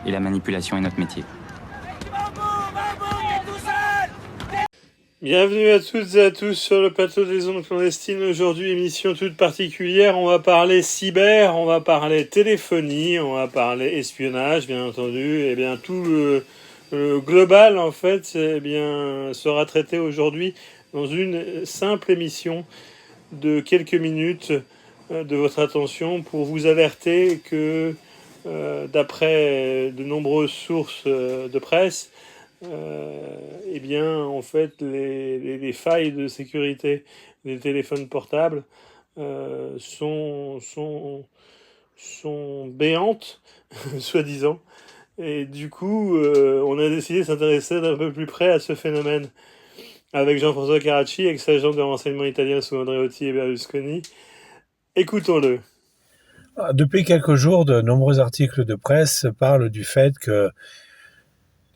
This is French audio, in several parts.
et la manipulation est notre métier. Bienvenue à toutes et à tous sur le plateau des ondes clandestines. Aujourd'hui, émission toute particulière. On va parler cyber, on va parler téléphonie, on va parler espionnage, bien entendu. Et bien tout le global, en fait, sera traité aujourd'hui dans une simple émission de quelques minutes de votre attention pour vous alerter que, d'après de nombreuses sources de presse, en fait, les failles de sécurité des téléphones portables sont béantes, soi-disant. Et du coup, on a décidé de s'intéresser d'un peu plus près à ce phénomène avec Jean-François Carracci, ex-agent de renseignement italien sous Andreotti et Berlusconi. Écoutons-le. Depuis quelques jours, de nombreux articles de presse parlent du fait que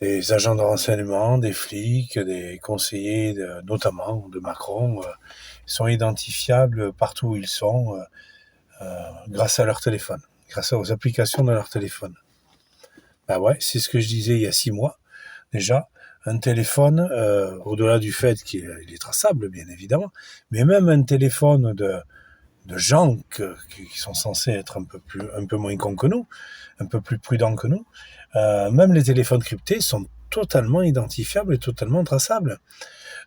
des agents de renseignement, des flics, des conseillers, notamment de Macron, sont identifiables partout où ils sont grâce à leur téléphone, grâce aux applications de leur téléphone. Ben ouais, c'est ce que je disais il y a 6 mois. Déjà, un téléphone, au-delà du fait qu'il est traçable, bien évidemment, mais même un téléphone de gens qui sont censés être un peu moins cons que nous, un peu plus prudents que nous, même les téléphones cryptés sont totalement identifiables et totalement traçables.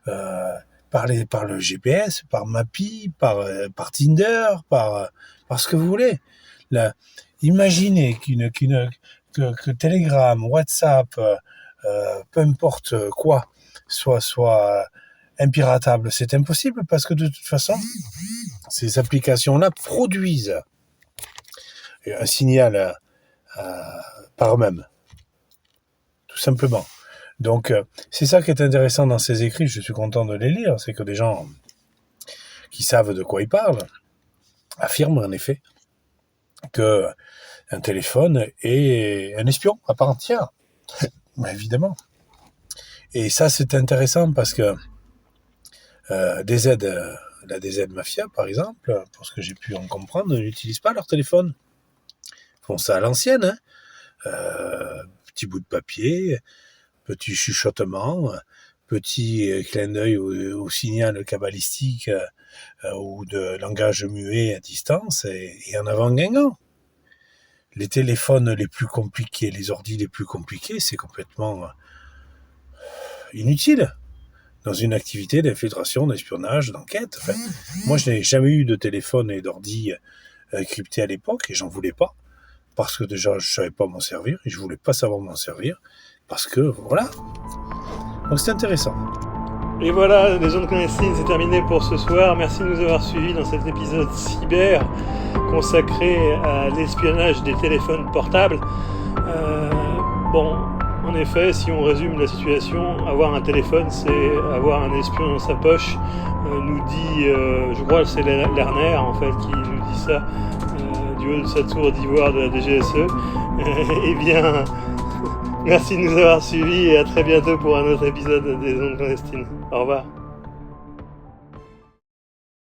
Par le GPS, par Mappy, par Tinder, par ce que vous voulez. Imaginez que Telegram, WhatsApp, peu importe quoi, soit impiratable. C'est impossible parce que de toute façon, ces applications-là produisent un signal par eux-mêmes, tout simplement. Donc, c'est ça qui est intéressant dans ces écrits, je suis content de les lire, c'est que des gens qui savent de quoi ils parlent affirment en effet que un téléphone est un espion à part entière, évidemment. Et ça, c'est intéressant parce que la DZ Mafia, par exemple, pour ce que j'ai pu en comprendre, n'utilisent pas leur téléphone. Ils font ça à l'ancienne, petit bout de papier, petit chuchotement, petit clin d'œil au signal cabalistique ou de langage muet à distance et en avant gagnant. Les téléphones les plus compliqués, les ordis les plus compliqués, c'est complètement inutile dans une activité d'infiltration, d'espionnage, d'enquête. Enfin, moi, je n'ai jamais eu de téléphone et d'ordi crypté à l'époque et j'en voulais pas parce que déjà, je savais pas m'en servir et je voulais pas savoir m'en servir parce que, voilà. Donc, c'est intéressant. Et voilà, les ondes clandestines, c'est terminé pour ce soir. Merci de nous avoir suivis dans cet épisode cyber consacré à l'espionnage des téléphones portables. En effet, si on résume la situation, avoir un téléphone, c'est avoir un espion dans sa poche, nous dit, je crois que c'est Lerner en fait qui nous dit ça, du haut de sa tour d'ivoire de la DGSE. Merci de nous avoir suivis et à très bientôt pour un autre épisode des ondes clandestines. Au revoir.